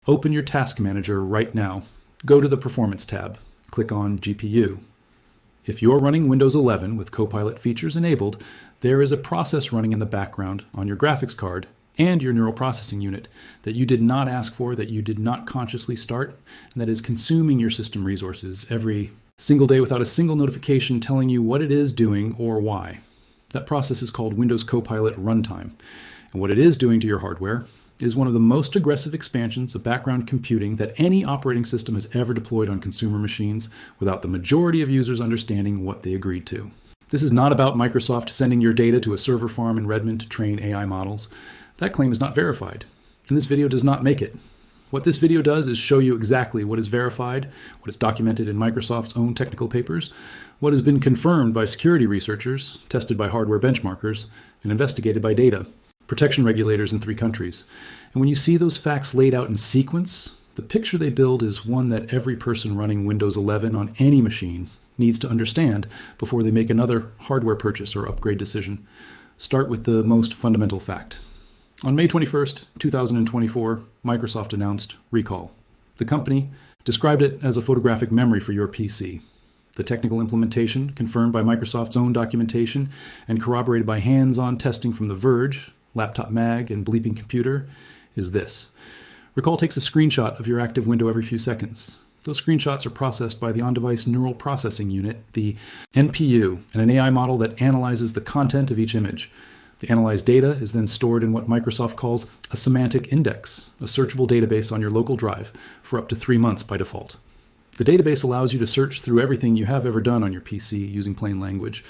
Open your Task Manager right now. Go to the Performance tab. Click on GPU. If you're running Windows 11 with Copilot features enabled, there is a process running in the background on your graphics card and your neural processing unit that you did not ask for, that you did not consciously start, and that is consuming your system resources every single day without a single notification telling you what it is doing or why. That process is called Windows Copilot Runtime. And what it is doing to your hardware is one of the most aggressive expansions of background computing that any operating system has ever deployed on consumer machines without the majority of users understanding what they agreed to. This is not about Microsoft sending your data to a server farm in Redmond to train AI models. That claim is not verified, and this video does not make it. What this video does is show you exactly what is verified, what is documented in Microsoft's own technical papers, what has been confirmed by security researchers, tested by hardware benchmarkers, and investigated by data protection regulators in 3 countries. And when you see those facts laid out in sequence, the picture they build is one that every person running Windows 11 on any machine needs to understand before they make another hardware purchase or upgrade decision. Start with the most fundamental fact. On May 21st, 2024, Microsoft announced Recall. The company described it as a photographic memory for your PC. The technical implementation, confirmed by Microsoft's own documentation and corroborated by hands-on testing from The Verge, Laptop Mag, and Bleeping Computer, is this. Recall takes a screenshot of your active window every few seconds. Those screenshots are processed by the on-device neural processing unit, the NPU, and an AI model that analyzes the content of each image. The analyzed data is then stored in what Microsoft calls a semantic index, a searchable database on your local drive, for up to 3 months by default. The database allows you to search through everything you have ever done on your PC using plain language.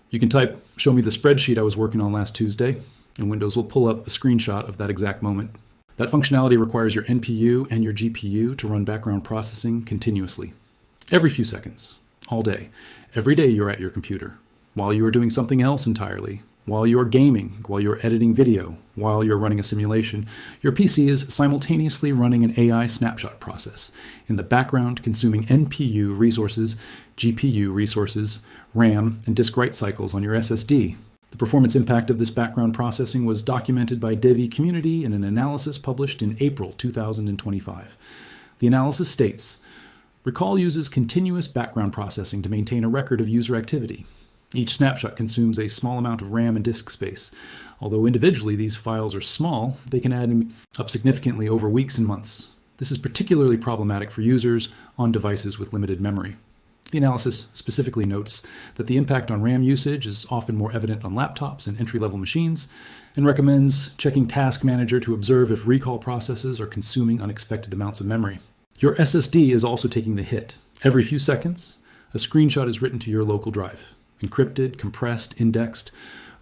You can type, "Show me the spreadsheet I was working on last Tuesday," and Windows will pull up a screenshot of that exact moment. That functionality requires your NPU and your GPU to run background processing continuously. Every few seconds, all day. Every day you're at your computer, while you are doing something else entirely, while you are gaming, while you're editing video, while you're running a simulation, your PC is simultaneously running an AI snapshot process in the background, consuming NPU resources, GPU resources, RAM, and disk write cycles on your SSD. The performance impact of this background processing was documented by Devi Community in an analysis published in April 2025. The analysis states, Recall uses continuous background processing to maintain a record of user activity. Each snapshot consumes a small amount of RAM and disk space. Although individually these files are small, they can add up significantly over weeks and months. This is particularly problematic for users on devices with limited memory. The analysis specifically notes that the impact on RAM usage is often more evident on laptops and entry-level machines, and recommends checking Task Manager to observe if recall processes are consuming unexpected amounts of memory. Your SSD is also taking the hit. Every few seconds, a screenshot is written to your local drive. Encrypted, compressed, indexed,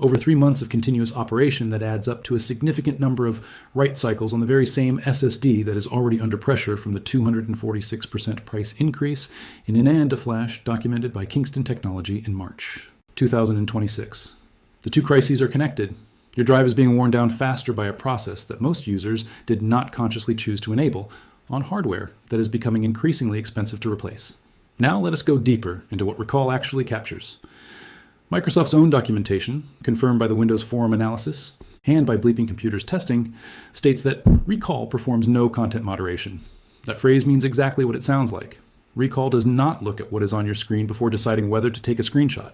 over 3 months of continuous operation that adds up to a significant number of write cycles on the very same SSD that is already under pressure from the 246% price increase in NAND to flash documented by Kingston Technology in March 2026. The two crises are connected. Your drive is being worn down faster by a process that most users did not consciously choose to enable on hardware that is becoming increasingly expensive to replace. Now let us go deeper into what Recall actually captures. Microsoft's own documentation, confirmed by the Windows Forum analysis and by Bleeping Computer's testing, states that Recall performs no content moderation. That phrase means exactly what it sounds like. Recall does not look at what is on your screen before deciding whether to take a screenshot.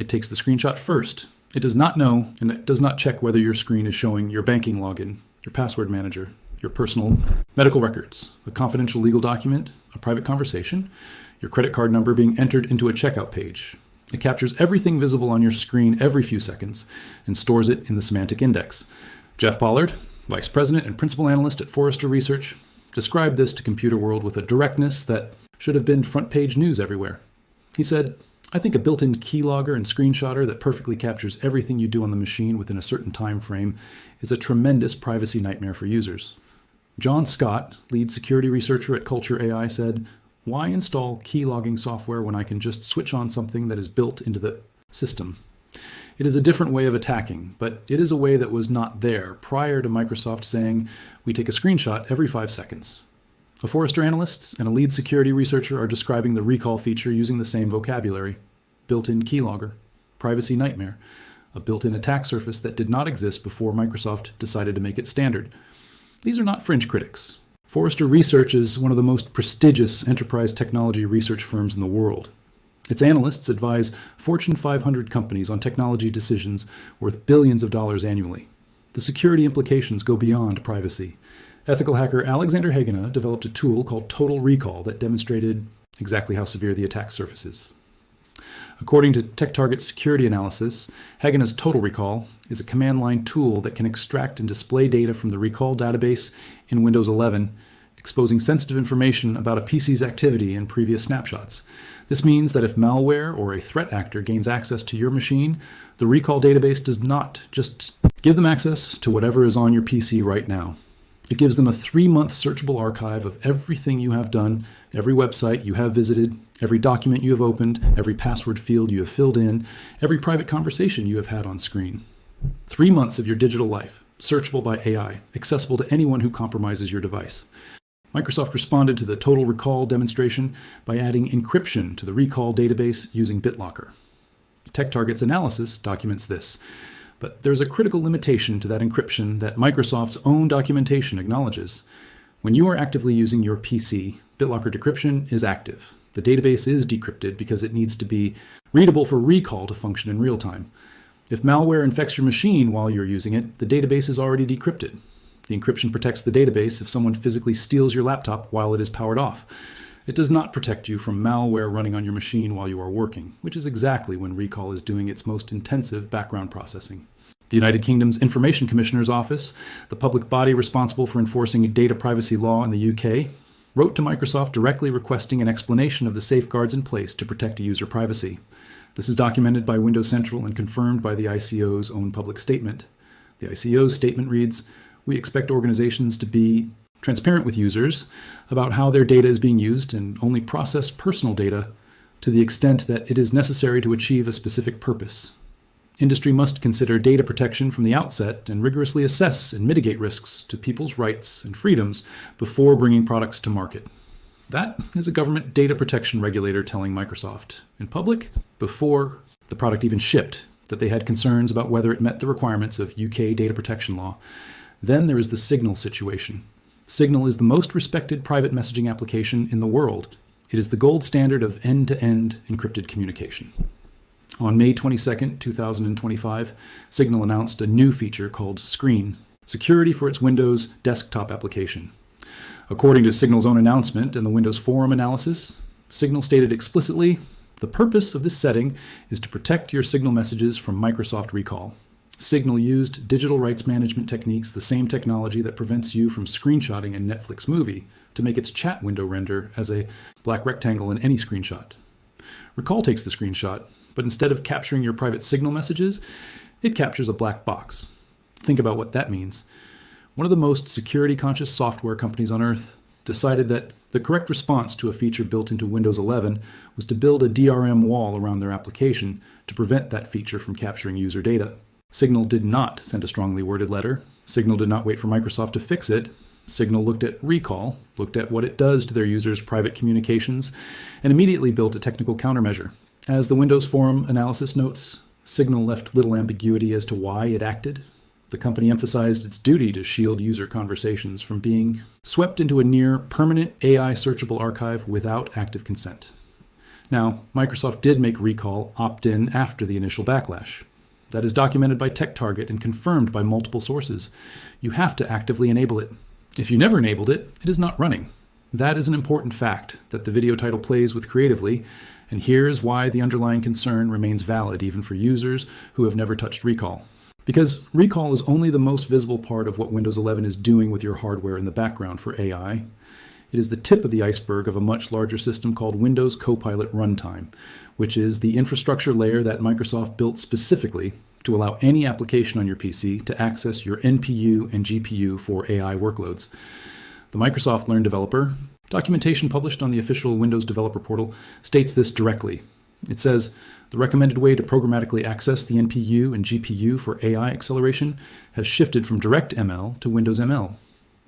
It takes the screenshot first. It does not know, and it does not check whether your screen is showing your banking login, your password manager, your personal medical records, a confidential legal document, a private conversation, your credit card number being entered into a checkout page. It captures everything visible on your screen every few seconds and stores it in the semantic index. Jeff Pollard, Vice President and Principal Analyst at Forrester Research, described this to Computer World with a directness that should have been front-page news everywhere. He said, "I think a built-in keylogger and screenshotter that perfectly captures everything you do on the machine within a certain time frame is a tremendous privacy nightmare for users." John Scott, lead security researcher at Culture AI, said, "Why install keylogging software when I can just switch on something that is built into the system?" It is a different way of attacking, but it is a way that was not there prior to Microsoft saying, "We take a screenshot every 5 seconds." A Forrester analyst and a lead security researcher are describing the recall feature using the same vocabulary. Built-in keylogger, privacy nightmare, a built-in attack surface that did not exist before Microsoft decided to make it standard. These are not fringe critics. Forrester Research is one of the most prestigious enterprise technology research firms in the world. Its analysts advise Fortune 500 companies on technology decisions worth billions of dollars annually. The security implications go beyond privacy. Ethical hacker Alexander Hagener developed a tool called Total Recall that demonstrated exactly how severe the attack surface is. According to TechTarget's security analysis, Hagener's Total Recall is a command line tool that can extract and display data from the recall database in Windows 11, exposing sensitive information about a PC's activity in previous snapshots. This means that if malware or a threat actor gains access to your machine, the recall database does not just give them access to whatever is on your PC right now. It gives them a 3-month searchable archive of everything you have done, every website you have visited, every document you have opened, every password field you have filled in, every private conversation you have had on screen. 3 months of your digital life, searchable by AI, accessible to anyone who compromises your device. Microsoft responded to the Total Recall demonstration by adding encryption to the recall database using BitLocker. TechTarget's analysis documents this, but there's a critical limitation to that encryption that Microsoft's own documentation acknowledges. When you are actively using your PC, BitLocker decryption is active. The database is decrypted because it needs to be readable for recall to function in real time. If malware infects your machine while you're using it, the database is already decrypted. The encryption protects the database if someone physically steals your laptop while it is powered off. It does not protect you from malware running on your machine while you are working, which is exactly when recall is doing its most intensive background processing. The United Kingdom's Information Commissioner's Office, the public body responsible for enforcing data privacy law in the UK, wrote to Microsoft directly requesting an explanation of the safeguards in place to protect user privacy. This is documented by Windows Central and confirmed by the ICO's own public statement. The ICO's statement reads, "We expect organizations to be transparent with users about how their data is being used and only process personal data to the extent that it is necessary to achieve a specific purpose. Industry must consider data protection from the outset and rigorously assess and mitigate risks to people's rights and freedoms before bringing products to market." That is a government data protection regulator telling Microsoft, in public, before the product even shipped, that they had concerns about whether it met the requirements of UK data protection law. Then there is the Signal situation. Signal is the most respected private messaging application in the world. It is the gold standard of end-to-end encrypted communication. On May 22, 2025, Signal announced a new feature called Screen, security for its Windows desktop application. According to Signal's own announcement and the Windows Forum analysis, Signal stated explicitly, "The purpose of this setting is to protect your Signal messages from Microsoft Recall." Signal used digital rights management techniques, the same technology that prevents you from screenshotting a Netflix movie, to make its chat window render as a black rectangle in any screenshot. Recall takes the screenshot, but instead of capturing your private Signal messages, it captures a black box. Think about what that means. One of the most security-conscious software companies on Earth decided that the correct response to a feature built into Windows 11 was to build a DRM wall around their application to prevent that feature from capturing user data. Signal did not send a strongly worded letter. Signal did not wait for Microsoft to fix it. Signal looked at Recall, looked at what it does to their users' private communications, and immediately built a technical countermeasure. As the Windows Forum analysis notes, Signal left little ambiguity as to why it acted. The company emphasized its duty to shield user conversations from being swept into a near permanent AI searchable archive without active consent. Now, Microsoft did make Recall opt-in after the initial backlash. That is documented by TechTarget and confirmed by multiple sources. You have to actively enable it. If you never enabled it, it is not running. That is an important fact that the video title plays with creatively, and here's why the underlying concern remains valid even for users who have never touched Recall. Because Recall is only the most visible part of what Windows 11 is doing with your hardware in the background for AI. It is the tip of the iceberg of a much larger system called Windows Copilot Runtime, which is the infrastructure layer that Microsoft built specifically to allow any application on your PC to access your NPU and GPU for AI workloads. The Microsoft Learn Developer documentation published on the official Windows Developer Portal states this directly. It says, the recommended way to programmatically access the NPU and GPU for AI acceleration has shifted from DirectML to Windows ML.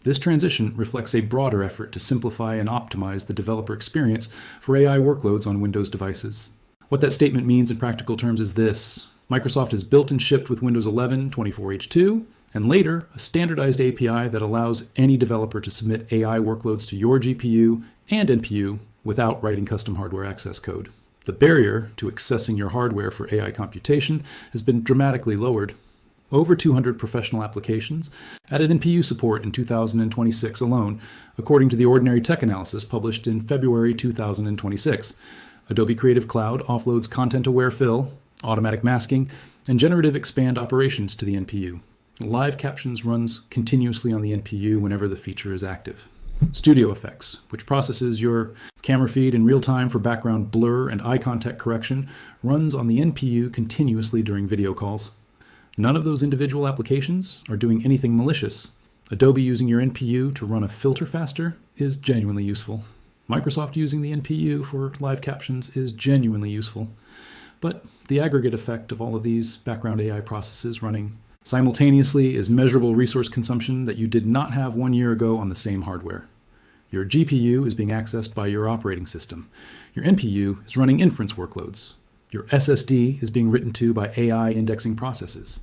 This transition reflects a broader effort to simplify and optimize the developer experience for AI workloads on Windows devices. What that statement means in practical terms is this. Microsoft has built and shipped with Windows 11 24H2 and later a standardized API that allows any developer to submit AI workloads to your GPU and NPU without writing custom hardware access code. The barrier to accessing your hardware for AI computation has been dramatically lowered. Over 200 professional applications added NPU support in 2026 alone, according to the Ordinary Tech Analysis published in February 2026. Adobe Creative Cloud offloads content-aware fill, automatic masking, and generative expand operations to the NPU. Live Captions runs continuously on the NPU whenever the feature is active. Studio Effects, which processes your camera feed in real time for background blur and eye contact correction, runs on the NPU continuously during video calls. None of those individual applications are doing anything malicious. Adobe using your NPU to run a filter faster is genuinely useful. Microsoft using the NPU for live captions is genuinely useful. But the aggregate effect of all of these background AI processes running simultaneously is measurable resource consumption that you did not have 1 year ago on the same hardware. Your GPU is being accessed by your operating system. Your NPU is running inference workloads. Your SSD is being written to by AI indexing processes.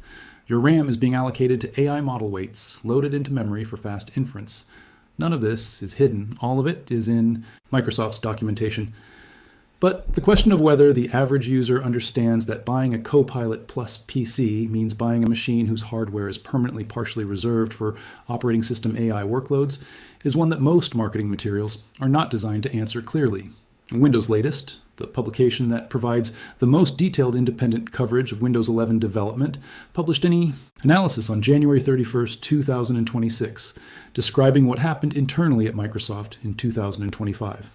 Your RAM is being allocated to AI model weights loaded into memory for fast inference. None of this is hidden. All of it is in Microsoft's documentation. But the question of whether the average user understands that buying a Copilot plus PC means buying a machine whose hardware is permanently partially reserved for operating system AI workloads is one that most marketing materials are not designed to answer clearly. Windows Latest, the publication that provides the most detailed independent coverage of Windows 11 development, published an analysis on January 31st, 2026, describing what happened internally at Microsoft in 2025.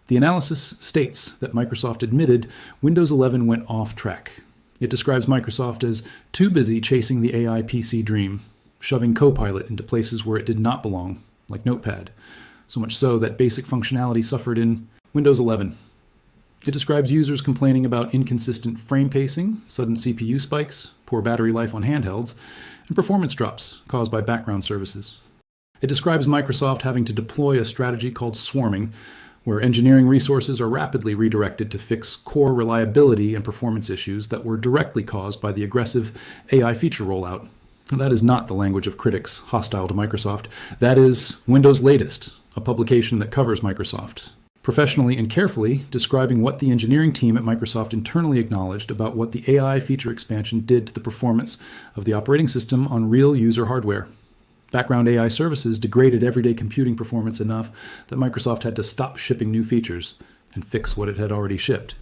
The analysis states that Microsoft admitted Windows 11 went off track. It describes Microsoft as too busy chasing the AI PC dream, shoving Copilot into places where it did not belong, like Notepad, so much so that basic functionality suffered in Windows 11. It describes users complaining about inconsistent frame pacing, sudden CPU spikes, poor battery life on handhelds, and performance drops caused by background services. It describes Microsoft having to deploy a strategy called swarming, where engineering resources are rapidly redirected to fix core reliability and performance issues that were directly caused by the aggressive AI feature rollout. That is not the language of critics hostile to Microsoft. That is Windows Latest, a publication that covers Microsoft, professionally and carefully describing what the engineering team at Microsoft internally acknowledged about what the AI feature expansion did to the performance of the operating system on real user hardware. Background AI services degraded everyday computing performance enough that Microsoft had to stop shipping new features and fix what it had already shipped.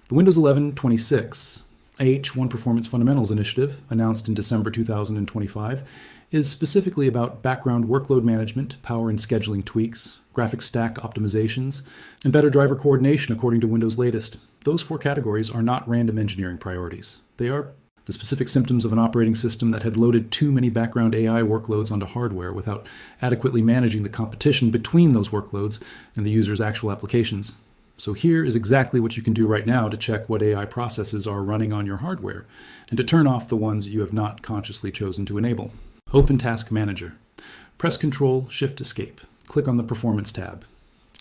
The Windows 11 26 AH1 Performance Fundamentals Initiative, announced in December 2025, is specifically about background workload management, power and scheduling tweaks, graphics stack optimizations, and better driver coordination according to Windows Latest. Those 4 categories are not random engineering priorities. They are the specific symptoms of an operating system that had loaded too many background AI workloads onto hardware without adequately managing the competition between those workloads and the user's actual applications. So here is exactly what you can do right now to check what AI processes are running on your hardware and to turn off the ones you have not consciously chosen to enable. Open Task Manager. Press Ctrl Shift Escape. Click on the Performance tab.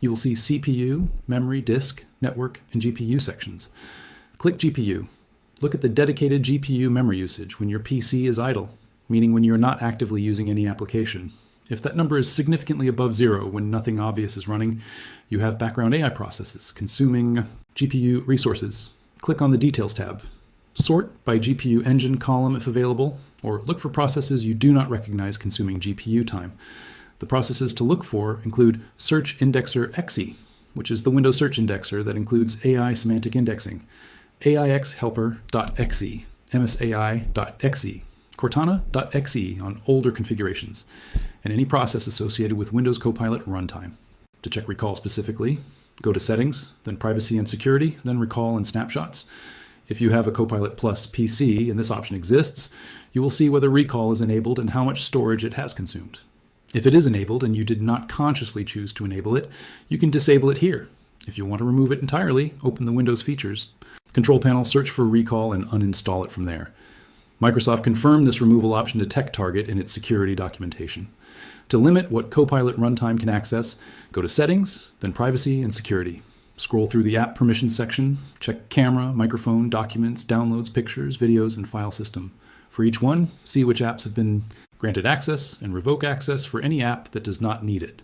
You will see CPU, memory, disk, network, and GPU sections. Click GPU. Look at the dedicated GPU memory usage when your PC is idle, meaning when you're not actively using any application. If that number is significantly above 0 when nothing obvious is running, you have background AI processes consuming GPU resources. Click on the Details tab. Sort by GPU engine column if available, or look for processes you do not recognize consuming GPU time. The processes to look for include Search Indexer exe, which is the Windows Search Indexer that includes AI semantic indexing, AIXhelper.exe, MSAI.exe, Cortana.exe on older configurations, and any process associated with Windows Copilot Runtime. To check Recall specifically, go to Settings, then Privacy and Security, then Recall and Snapshots. If you have a Copilot Plus PC and this option exists, you will see whether Recall is enabled and how much storage it has consumed. If it is enabled and you did not consciously choose to enable it, you can disable it here. If you want to remove it entirely, open the Windows Features Control Panel, search for Recall, and uninstall it from there. Microsoft confirmed this removal option to TechTarget in its security documentation. To limit what Copilot Runtime can access, go to Settings, then Privacy and Security. Scroll through the App Permissions section, check Camera, Microphone, Documents, Downloads, Pictures, Videos, and File System. For each one, see which apps have been granted access and revoke access for any app that does not need it.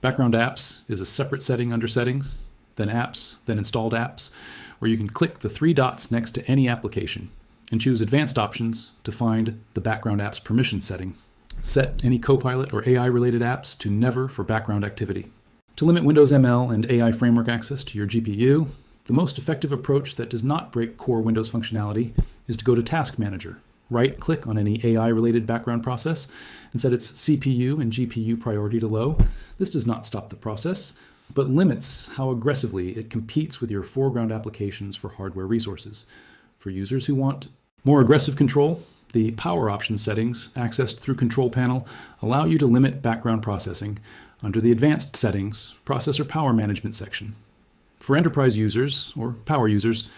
Background apps is a separate setting under settings, then apps, then installed apps, where you can click the three dots next to any application and choose advanced options to find the background apps permission setting. Set any Copilot or AI-related apps to never for background activity. To limit Windows ML and AI framework access to your GPU, the most effective approach that does not break core Windows functionality is to go to Task Manager. Right-click on any AI-related background process and set its CPU and GPU priority to low. This does not stop the process, but limits how aggressively it competes with your foreground applications for hardware resources. For users who want more aggressive control, the Power Options settings, accessed through Control Panel, allow you to limit background processing under the Advanced Settings Processor Power Management section. For enterprise users, or power users,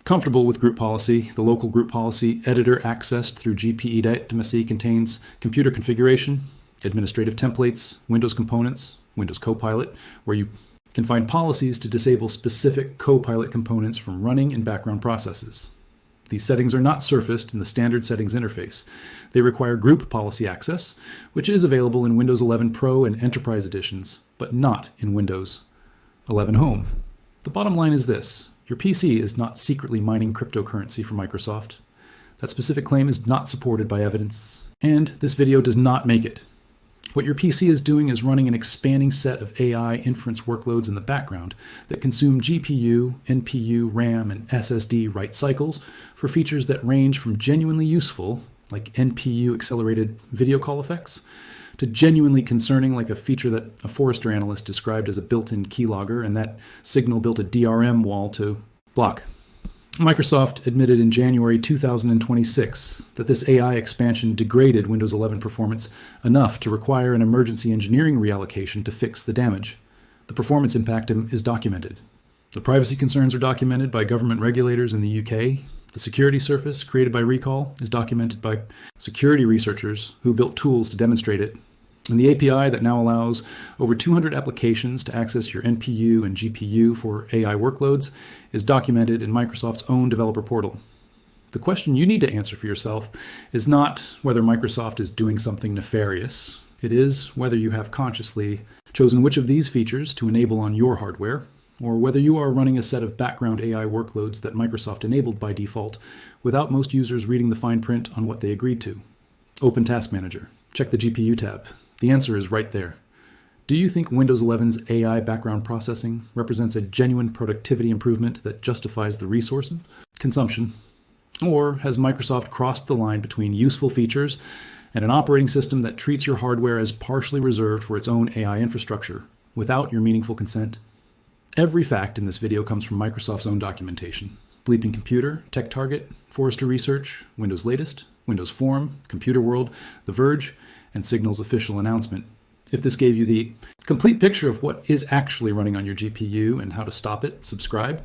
comfortable with group policy, the local group policy editor accessed through GPE Intimacy contains computer configuration, administrative templates, Windows components, Windows Copilot, where you can find policies to disable specific Copilot components from running in background processes. These settings are not surfaced in the standard settings interface. They require group policy access, which is available in Windows 11 Pro and Enterprise editions, but not in Windows 11 Home. The bottom line is this: your PC is not secretly mining cryptocurrency for Microsoft. That specific claim is not supported by evidence, and this video does not make it. What your PC is doing is running an expanding set of AI inference workloads in the background that consume GPU, NPU, RAM, and SSD write cycles for features that range from genuinely useful, like NPU accelerated video call effects, to genuinely concerning, like a feature that a Forrester analyst described as a built-in keylogger, and that signal built a DRM wall to block. Microsoft admitted in January 2026 that this AI expansion degraded Windows 11 performance enough to require an emergency engineering reallocation to fix the damage. The performance impact is documented. The privacy concerns are documented by government regulators in the UK. The security surface created by Recall is documented by security researchers who built tools to demonstrate it. And the API that now allows over 200 applications to access your NPU and GPU for AI workloads is documented in Microsoft's own developer portal. The question you need to answer for yourself is not whether Microsoft is doing something nefarious. It is whether you have consciously chosen which of these features to enable on your hardware, or whether you are running a set of background AI workloads that Microsoft enabled by default without most users reading the fine print on what they agreed to. Open Task Manager. Check the GPU tab. The answer is right there. Do you think Windows 11's AI background processing represents a genuine productivity improvement that justifies the resource consumption? Or has Microsoft crossed the line between useful features and an operating system that treats your hardware as partially reserved for its own AI infrastructure without your meaningful consent? Every fact in this video comes from Microsoft's own documentation. Bleeping Computer, TechTarget, Forrester Research, Windows Latest, Windows Forum, Computer World, The Verge, and Signal's official announcement. If this gave you the complete picture of what is actually running on your GPU and how to stop it, subscribe.